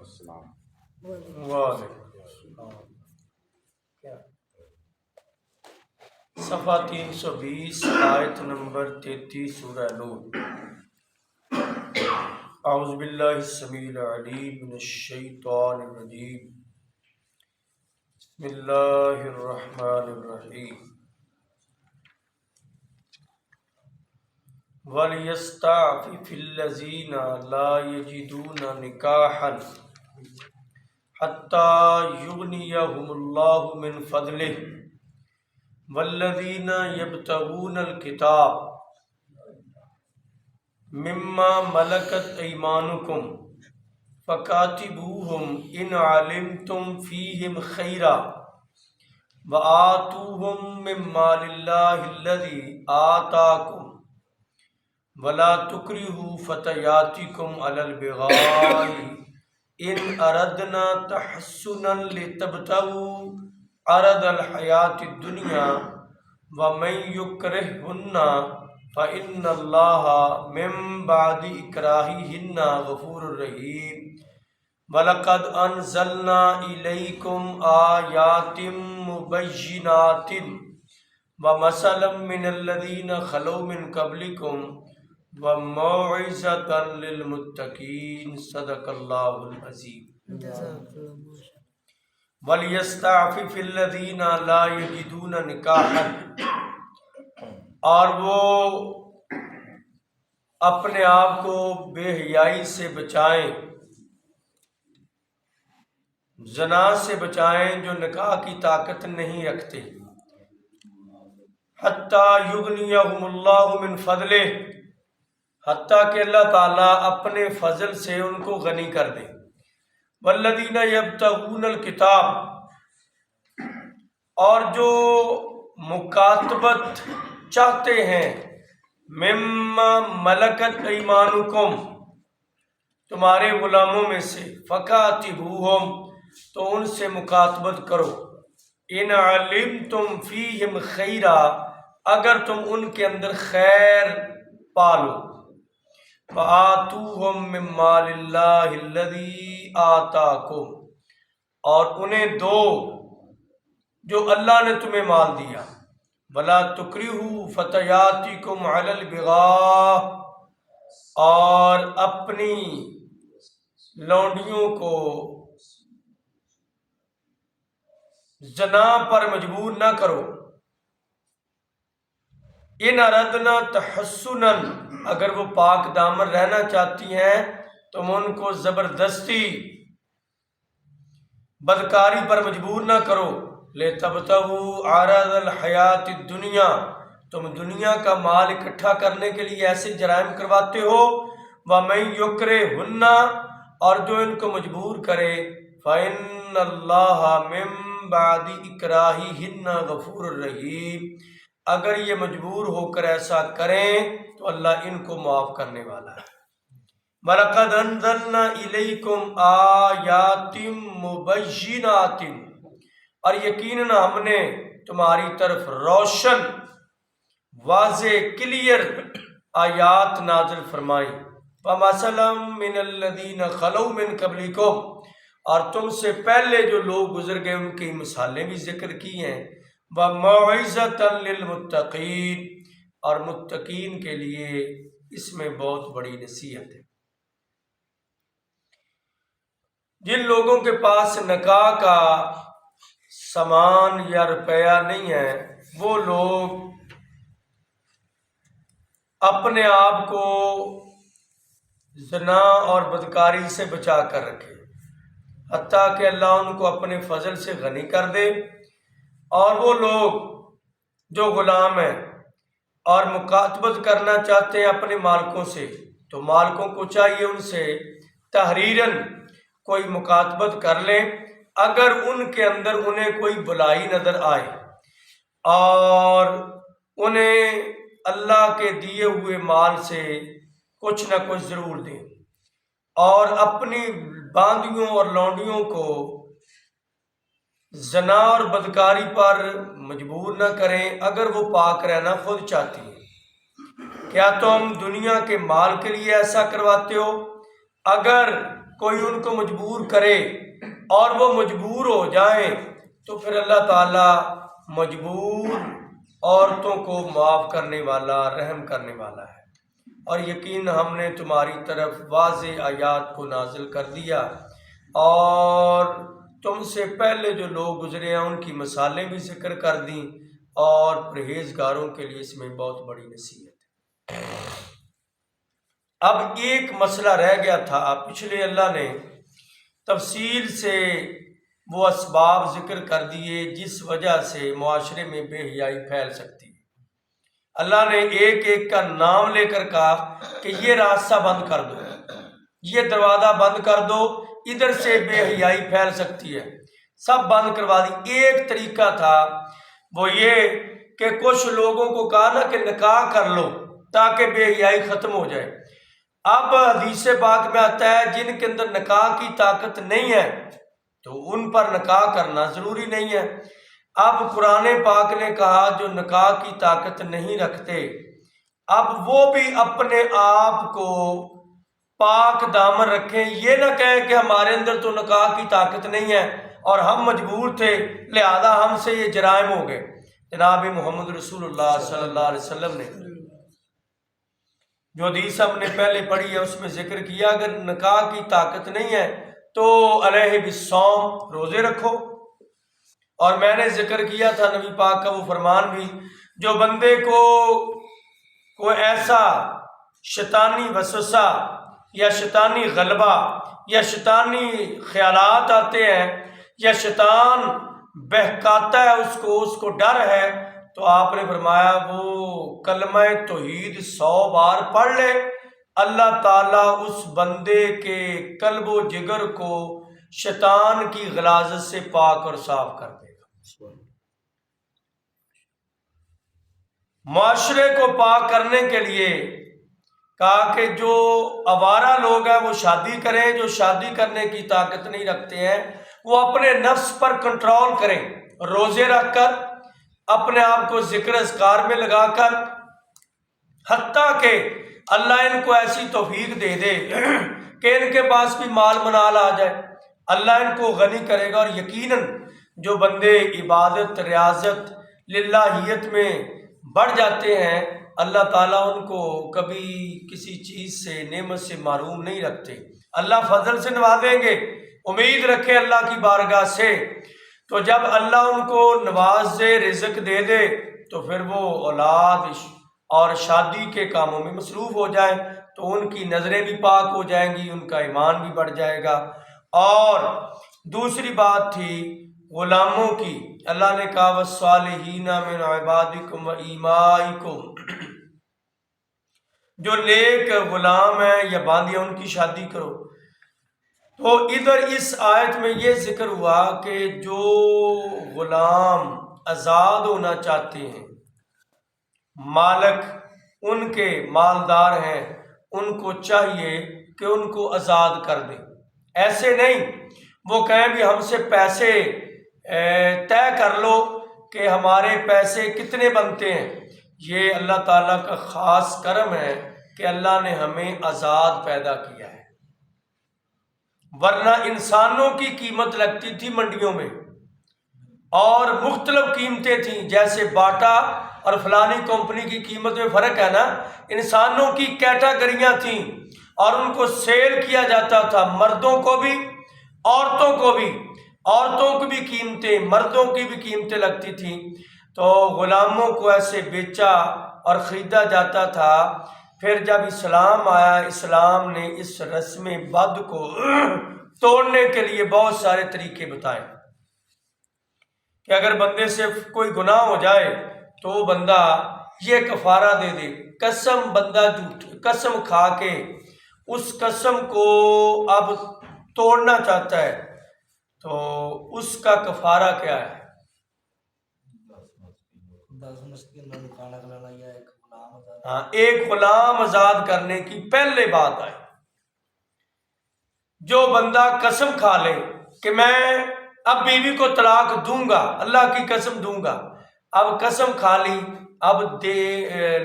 السلام صفحہ 320 آیت نمبر 33 سورہ نور۔ اعوذ باللہ السمیع العلیم من الشیطان الرجیم، بسم اللہ الرحمن الرحیم۔ وَلْيَسْتَعْفِفِ الَّذِينَ لَا يَجِدُونَ نِكَاحًا حَتَّى يُغْنِيَهُمُ اللَّهُ مِنْ فَضْلِهِ وَالَّذِينَ يَبْتَغُونَ الْكِتَابَ مِمَّا مَلَكَتْ أَيْمَانُكُمْ فَكَاتِبُوهُمْ إِنْ عَلِمْتُمْ فِيهِمْ خَيْرًا وَآتُوهُمْ مِنْ مَالِ اللَّهِ الَّذِي آتَاكُمْ وَلَا تُكْرِهُوا فَتَيَاتِكُمْ عَلَى الْبِغَاءِ إِنْ أَرَدْنَا تَحَصُّنًا لِتَبْتَغُوا عَرَضَ الْحَيَاةِ الدُّنْيَا وَمَنْ يُكْرِههُنَّ فَإِنَّ اللَّهَ مِنْ بَعْدِ إِكْرَاهِهِنَّ غَفُورٌ رَحِيمٌ وَلَقَدْ أَنزَلْنَا إِلَيْكُمْ آيَاتٍ مُبَيِّنَاتٍ وَمَثَلًا مِنَ الَّذِينَ خَلَوْا مِنْ قَبْلِكُمْ وَمَوْعِظَةً لِلْمُتَّقِينَ صدق اللہ العظیم۔ وَلْيَسْتَعْفِفِ الَّذِينَ لَا يَجِدُونَ نِكَاحًا، اور وہ اپنے آپ کو بے حیائی سے بچائیں، زنا سے بچائیں جو نکاح کی طاقت نہیں رکھتے، حَتَّى يُغْنِيَهُمُ اللَّهُ مِنْ فَضْلِهِ، حتیٰ کہ اللہ تعالیٰ اپنے فضل سے ان کو غنی کر دے۔ وَالَّذِينَ يَبْتَغُونَ الْكِتَابَ، اور جو مکاتبت چاہتے ہیں، مِمَّا مَلَكَتْ أَيْمَانُكُمْ، تمہارے غلاموں میں سے، فَكَاتِبُوهُمْ، تو ان سے مکاتبت کرو، إِنْ عَلِمْتُمْ فِيهِمْ خَيْرًا، اگر تم ان کے اندر خیر پالو، وَآتُوهُمْ مِنْ مَالِ اللَّهِ الَّذِي آتَاكُمْ، اور انہیں دو جو اللہ نے تمہیں مال دیا، وَلَا تُكْرِهُوا فَتَيَاتِكُمْ عَلَى الْبِغَاءِ، اور اپنی لونڈیوں کو زنا پر مجبور نہ کرو، ان اردنا تحسنا، اگر وہ پاک دامن رہنا چاہتی ہیں تم ان کو زبردستی بدکاری پر مجبور نہ کرو، لِتَبْتَغُوا عَرَضَ الْحَيَاةِ الدُّنْيَا، تم دنیا کا مال اکٹھا کرنے کے لیے ایسے جرائم کرواتے ہو، وَمَن يُكْرِههُنَّ، اور جو ان کو مجبور کرے، فَإِنَّ اللَّهَ مِن بَعْدِ إِكْرَاهِهِنَّ غَفُورٌ رَحِيمٌ، اگر یہ مجبور ہو کر ایسا کریں تو اللہ ان کو معاف کرنے والا ہے۔ وَلَقَدْ أَنزَلْنَا إِلَيْكُمْ آيَاتٍ مُبَيِّنَاتٍ، اور یقیناً ہم نے تمہاری طرف روشن واضح کلیئر آیات نازل فرمائی، وَمَثَلًا مِنَ الَّذِينَ خَلَوْا مِنْ قَبْلِكُمْ، اور تم سے پہلے جو لوگ گزر گئے ان کی مثالیں بھی ذکر کی ہیں، وَمَوْعِظَةً لِلْمُتَّقِينَ، اور متقین کے لیے اس میں بہت بڑی نصیحت ہے۔ جن لوگوں کے پاس نکاح کا سامان یا روپیہ نہیں ہے، وہ لوگ اپنے آپ کو زنا اور بدکاری سے بچا کر رکھے، حتیٰ کہ اللہ ان کو اپنے فضل سے غنی کر دے۔ اور وہ لوگ جو غلام ہیں اور مکاتبت کرنا چاہتے ہیں اپنے مالکوں سے، تو مالکوں کو چاہیے ان سے تحریراً کوئی مکاتبت کر لیں، اگر ان کے اندر انہیں کوئی بلائی نظر آئے، اور انہیں اللہ کے دیے ہوئے مال سے کچھ نہ کچھ ضرور دیں، اور اپنی باندیوں اور لونڈیوں کو زنا اور بدکاری پر مجبور نہ کریں اگر وہ پاک رہنا خود چاہتی ہیں۔ کیا تم دنیا کے مال کے لیے ایسا کرواتے ہو؟ اگر کوئی ان کو مجبور کرے اور وہ مجبور ہو جائیں تو پھر اللہ تعالیٰ مجبور عورتوں کو معاف کرنے والا، رحم کرنے والا ہے۔ اور یقین ہم نے تمہاری طرف واضح آیات کو نازل کر دیا، اور تم سے پہلے جو لوگ گزرے ہیں ان کی مثالیں بھی ذکر کر دیں، اور پرہیزگاروں کے لیے اس میں بہت بڑی نصیحت ہے۔ اب ایک مسئلہ رہ گیا تھا، پچھلے اللہ نے تفصیل سے وہ اسباب ذکر کر دیے جس وجہ سے معاشرے میں بے حیائی پھیل سکتی ہے۔ اللہ نے ایک ایک کا نام لے کر کہا کہ یہ راستہ بند کر دو، یہ دروازہ بند کر دو، ادھر سے بے حیائی پھیل سکتی ہے، سب بند کروا دی۔ ایک طریقہ تھا وہ یہ کہ کچھ لوگوں کو کہا نا کہ نکاح کر لو تاکہ بے حیائی ختم ہو جائے۔ اب حدیث پاک میں آتا ہے جن کے اندر نکاح کی طاقت نہیں ہے تو ان پر نکاح کرنا ضروری نہیں ہے۔ اب قرآن پاک نے کہا جو نکاح کی طاقت نہیں رکھتے، اب وہ بھی اپنے آپ کو پاک دامن رکھیں، یہ نہ کہیں کہ ہمارے اندر تو نکاح کی طاقت نہیں ہے اور ہم مجبور تھے لہذا ہم سے یہ جرائم ہو گئے۔ جناب محمد رسول اللہ صلی اللہ علیہ وسلم نے جو حدیث ہم نے پہلے پڑھی ہے اس میں ذکر کیا اگر نکاح کی طاقت نہیں ہے تو علیہ بالصوم، روزے رکھو۔ اور میں نے ذکر کیا تھا نبی پاک کا وہ فرمان بھی، جو بندے کو کوئی ایسا شیطانی وسوسہ یا شیطانی غلبہ یا شیطانی خیالات آتے ہیں یا شیطان بہکاتا ہے اس کو ڈر ہے، تو آپ نے فرمایا وہ کلمہ توحید 100 بار پڑھ لے، اللہ تعالیٰ اس بندے کے قلب و جگر کو شیطان کی غلاظت سے پاک اور صاف کر دے گا۔ معاشرے کو پاک کرنے کے لیے کہا کہ جو آوارہ لوگ ہیں وہ شادی کریں، جو شادی کرنے کی طاقت نہیں رکھتے ہیں وہ اپنے نفس پر کنٹرول کریں، روزے رکھ کر، اپنے آپ کو ذکر اذکار میں لگا کر، حتیٰ کہ اللہ ان کو ایسی توفیق دے دے کہ ان کے پاس بھی مال منال آ جائے، اللہ ان کو غنی کرے گا۔ اور یقیناً جو بندے عبادت ریاضت للہیت میں بڑھ جاتے ہیں اللہ تعالیٰ ان کو کبھی کسی چیز سے نعمت سے محروم نہیں رکھتے، اللہ فضل سے نوازیں گے، امید رکھیں اللہ کی بارگاہ سے۔ تو جب اللہ ان کو نواز دے، رزق دے دے، تو پھر وہ اولاد اور شادی کے کاموں میں مصروف ہو جائیں تو ان کی نظریں بھی پاک ہو جائیں گی، ان کا ایمان بھی بڑھ جائے گا۔ اور دوسری بات تھی غلاموں کی، اللہ نے کہا والصالحین من عبادکم و ایمائکم، جو نیک غلام ہیں یا باندیاں ان کی شادی کرو۔ تو ادھر اس آیت میں یہ ذکر ہوا کہ جو غلام آزاد ہونا چاہتے ہیں، مالک ان کے مالدار ہیں، ان کو چاہیے کہ ان کو آزاد کر دیں، ایسے نہیں وہ کہیں بھی ہم سے پیسے طے کر لو کہ ہمارے پیسے کتنے بنتے ہیں۔ یہ اللہ تعالیٰ کا خاص کرم ہے کہ اللہ نے ہمیں آزاد پیدا کیا ہے، ورنہ انسانوں کی قیمت لگتی تھی منڈیوں میں اور مختلف قیمتیں تھیں، جیسے باٹا اور فلانی کمپنی کی قیمت میں فرق ہے نا، انسانوں کی کیٹاگریاں تھیں اور ان کو سیل کیا جاتا تھا، مردوں کو بھی عورتوں کو بھی، عورتوں کی بھی قیمتیں مردوں کی بھی قیمتیں لگتی تھیں، تو غلاموں کو ایسے بیچا اور خریدا جاتا تھا۔ پھر جب اسلام آیا، اسلام نے اس رسم بد کو توڑنے کے لیے بہت سارے طریقے بتائے کہ اگر بندے سے کوئی گناہ ہو جائے تو وہ بندہ یہ کفارہ دے دے، قسم بندہ قسم کھا کے اس قسم کو اب توڑنا چاہتا ہے تو اس کا کفارہ کیا ہے؟ 10 مسکین کو کھانا کھلانا یا ایک غلام آزاد کرنے کی پہلے بات آئی۔ جو بندہ قسم کھا لے کہ میں اب بیوی کو طلاق دوں گا، اللہ کی قسم دوں گا، اب قسم کھا لی، اب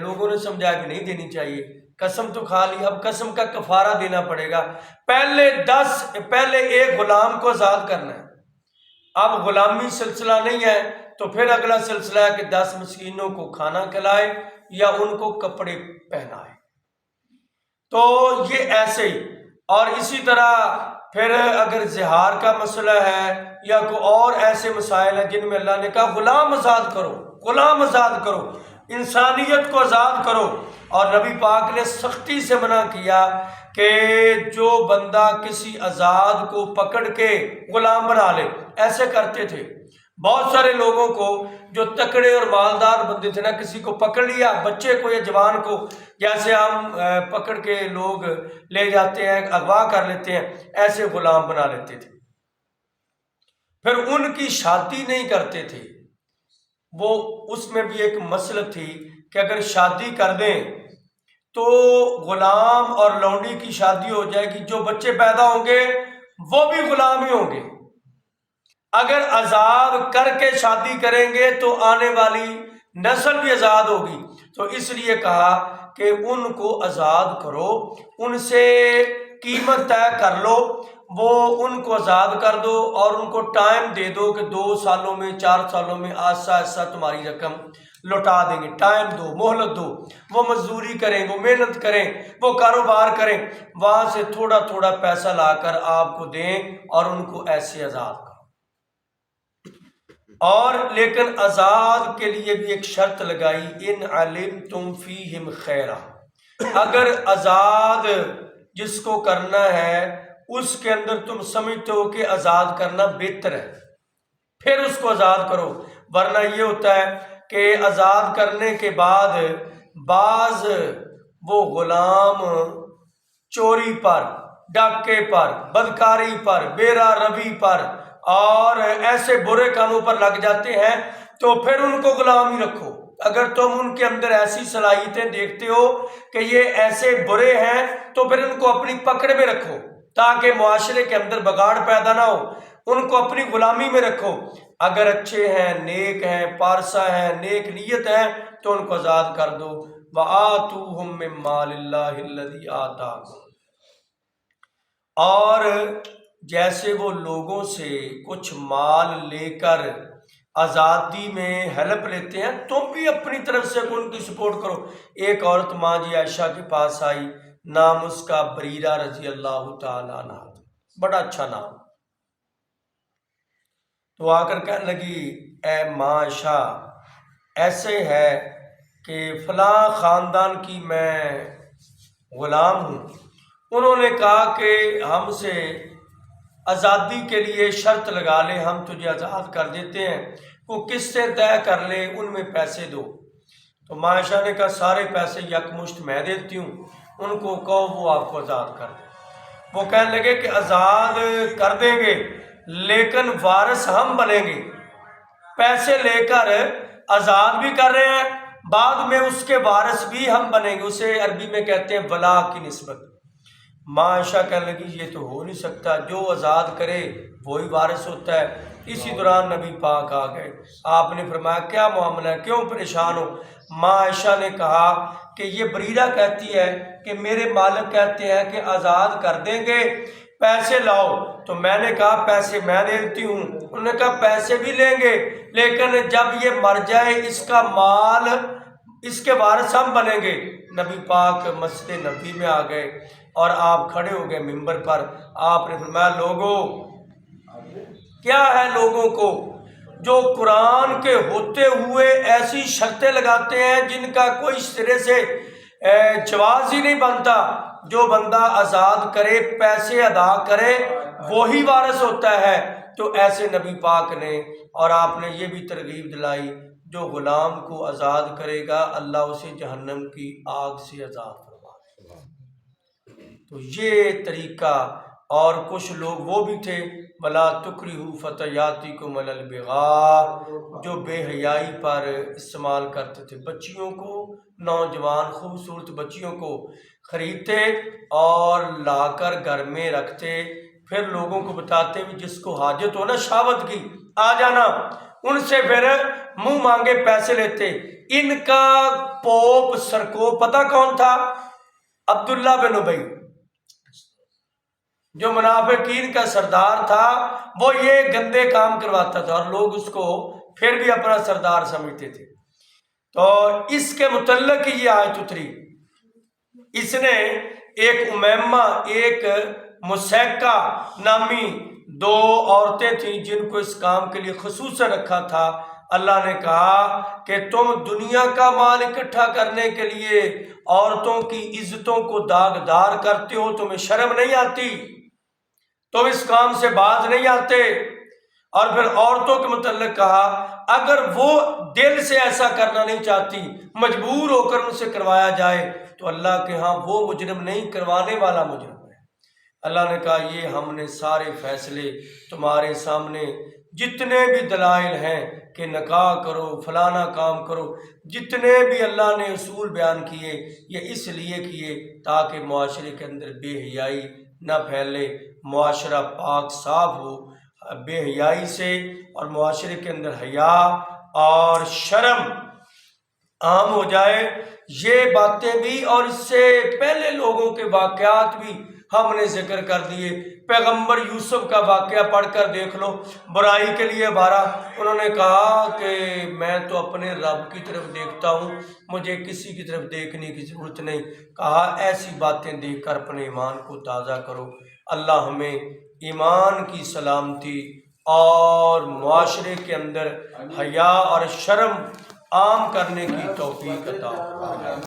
لوگوں نے سمجھایا کہ نہیں دینی چاہیے، قسم تو کھا لی، اب قسم کا کفارہ دینا پڑے گا۔ پہلے ایک غلام کو آزاد کرنا ہے، اب غلامی سلسلہ نہیں ہے تو پھر اگلا سلسلہ ہے کہ 10 مسکینوں کو کھانا کھلائے یا ان کو کپڑے پہنائے۔ تو یہ ایسے ہی، اور اسی طرح پھر اگر زہار کا مسئلہ ہے یا کوئی اور ایسے مسائل ہیں جن میں اللہ نے کہا غلام آزاد کرو، غلام آزاد کرو، انسانیت کو آزاد کرو، اور نبی پاک نے سختی سے منع کیا کہ جو بندہ کسی آزاد کو پکڑ کے غلام بنا لے، ایسے کرتے تھے بہت سارے لوگوں کو جو تکڑے اور مالدار بندے تھے نا، کسی کو پکڑ لیا، بچے کو یا جوان کو، جیسے ہم پکڑ کے لوگ لے جاتے ہیں، اغوا کر لیتے ہیں، ایسے غلام بنا لیتے تھے۔ پھر ان کی شادی نہیں کرتے تھے، وہ اس میں بھی ایک مسئلہ تھی کہ اگر شادی کر دیں تو غلام اور لونڈی کی شادی ہو جائے گی، جو بچے پیدا ہوں گے وہ بھی غلام ہی ہوں گے۔ اگر آزاد کر کے شادی کریں گے تو آنے والی نسل بھی آزاد ہوگی، تو اس لیے کہا کہ ان کو آزاد کرو، ان سے قیمت طے کر لو، وہ ان کو آزاد کر دو اور ان کو ٹائم دے دو کہ 2 سالوں میں 4 سالوں میں آہستہ آہستہ تمہاری رقم لوٹا دیں گے، ٹائم دو، مہلت دو، وہ مزدوری کریں، وہ محنت کریں، وہ کاروبار کریں، وہاں سے تھوڑا تھوڑا پیسہ لا کر آپ کو دیں اور ان کو ایسے آزاد کرو۔ اور لیکن آزاد کے لیے بھی ایک شرط لگائی، ان علمتم فیہم خیرا، اگر آزاد جس کو کرنا ہے اس کے اندر تم سمجھتے ہو کہ آزاد کرنا بہتر ہے، پھر اس کو آزاد کرو، ورنہ یہ ہوتا ہے کہ آزاد کرنے کے بعد بعض وہ غلام چوری پر، ڈاکے پر، بدکاری پر، بیرا روی پر اور ایسے برے کاموں پر لگ جاتے ہیں، تو پھر ان کو غلام ہی رکھو۔ اگر تم ان کے اندر ایسی صلاحیتیں دیکھتے ہو کہ یہ ایسے برے ہیں تو پھر ان کو اپنی پکڑ میں رکھو تاکہ معاشرے کے اندر بگاڑ پیدا نہ ہو، ان کو اپنی غلامی میں رکھو۔ اگر اچھے ہیں، نیک ہیں، پارسا ہیں، نیک نیت ہیں تو ان کو آزاد کر دو۔ وَآتُوهُم مِّن مَّالِ اللَّهِ الَّذِي آتَاكُمْ، اور جیسے وہ لوگوں سے کچھ مال لے کر آزادی میں ہیلپ لیتے ہیں، تم بھی اپنی طرف سے ان کی سپورٹ کرو۔ ایک عورت ماں جی عائشہ کے پاس آئی، نام اس کا بریرہ رضی اللہ تعالیٰ عنہ، بڑا اچھا نام، تو آ کر کہنے لگی اے ماں عائشہ، ایسے ہے کہ فلاں خاندان کی میں غلام ہوں، انہوں نے کہا کہ ہم سے آزادی کے لیے شرط لگا لے، ہم تجھے آزاد کر دیتے ہیں، وہ کس سے طے کر لے، ان میں پیسے دو۔ تو ماں عائشہ نے کہا سارے پیسے یکمشت میں دیتی ہوں، ان کو کہو وہ آپ کو آزاد کر دیں۔ وہ کہنے لگے کہ آزاد کر دیں گے لیکن وارث ہم بنیں گے، پیسے لے کر آزاد بھی کر رہے ہیں، بعد میں اس کے وارث بھی ہم بنیں گے، اسے عربی میں کہتے ہیں ولا کی نسبت۔ ماں عائشہ کہنے لگی یہ تو ہو نہیں سکتا، جو آزاد کرے وہی وارث ہوتا ہے۔ اسی دوران نبی پاک آ گئے، آپ نے فرمایا کیا معاملہ ہے، کیوں پریشان ہو؟ ماں عائشہ نے کہا کہ یہ بریرہ کہتی ہے کہ میرے مالک کہتے ہیں کہ آزاد کر دیں گے، پیسے لاؤ، تو میں نے کہا پیسے میں دیتی ہوں، انہوں نے کہا پیسے بھی لیں گے لیکن جب یہ مر جائے اس کا مال، اس کے وارث ہم بنیں گے۔ نبی پاک مسجد نبی میں آ گئے اور آپ کھڑے ہو گئے ممبر پر، آپ نے فرمایا لوگوں، کیا ہے لوگوں کو جو قرآن کے ہوتے ہوئے ایسی شرطیں لگاتے ہیں جن کا کوئی سرے سے جواز ہی نہیں بنتا، جو بندہ آزاد کرے، پیسے ادا کرے، وہی وارث ہوتا ہے۔ تو ایسے نبی پاک نے اور آپ نے یہ بھی ترغیب دلائی، جو غلام کو آزاد کرے گا اللہ اسے جہنم کی آگ سے آزاد فرما۔ تو یہ طریقہ، اور کچھ لوگ وہ بھی تھے وَلَا تُكْرِهُ فَتَيَاتِكُمْ عَلَى الْبِغَاءِ، جو بے حیائی پر استعمال کرتے تھے، بچیوں کو، نوجوان خوبصورت بچیوں کو خریدتے اور لا کر گھر میں رکھتے، پھر لوگوں کو بتاتے بھی جس کو حاجت ہو نا شہوت کی آ جانا، ان سے پھر منہ مانگے پیسے لیتے۔ ان کا پوپ سرکوپ پتہ کون تھا؟ عبداللہ بن ابی جو منافقین کا سردار تھا، وہ یہ گندے کام کرواتا تھا اور لوگ اس کو پھر بھی اپنا سردار سمجھتے تھے۔ تو اس کے متعلق یہ آیت اتری۔ اس نے ایک امیمہ، ایک مسیکہ نامی دو عورتیں تھیں جن کو اس کام کے لیے خصوصاً رکھا تھا۔ اللہ نے کہا کہ تم دنیا کا مال اکٹھا کرنے کے لیے عورتوں کی عزتوں کو داغدار کرتے ہو، تمہیں شرم نہیں آتی؟ تم اس کام سے باز نہیں آتے؟ اور پھر عورتوں کے متعلق کہا اگر وہ دل سے ایسا کرنا نہیں چاہتی، مجبور ہو کر ان سے کروایا جائے تو اللہ کے ہاں وہ مجرم نہیں، کروانے والا مجرم ہے۔ اللہ نے کہا یہ ہم نے سارے فیصلے تمہارے سامنے، جتنے بھی دلائل ہیں کہ نکاح کرو، فلانا کام کرو، جتنے بھی اللہ نے اصول بیان کیے، یہ اس لیے کیے تاکہ معاشرے کے اندر بے حیائی نہ پھیلے، معاشرہ پاک صاف ہو بے حیائی سے، اور معاشرے کے اندر حیا اور شرم عام ہو جائے۔ یہ باتیں بھی اور اس سے پہلے لوگوں کے واقعات بھی ہم نے ذکر کر دیے۔ پیغمبر یوسف کا واقعہ پڑھ کر دیکھ لو، برائی کے لیے بارہ، انہوں نے کہا کہ میں تو اپنے رب کی طرف دیکھتا ہوں، مجھے کسی کی طرف دیکھنے کی ضرورت نہیں۔ کہا ایسی باتیں دیکھ کر اپنے ایمان کو تازہ کرو۔ اللہ ہمیں ایمان کی سلامتی اور معاشرے کے اندر حیا اور شرم عام کرنے کی توفیق عطا فرمائے۔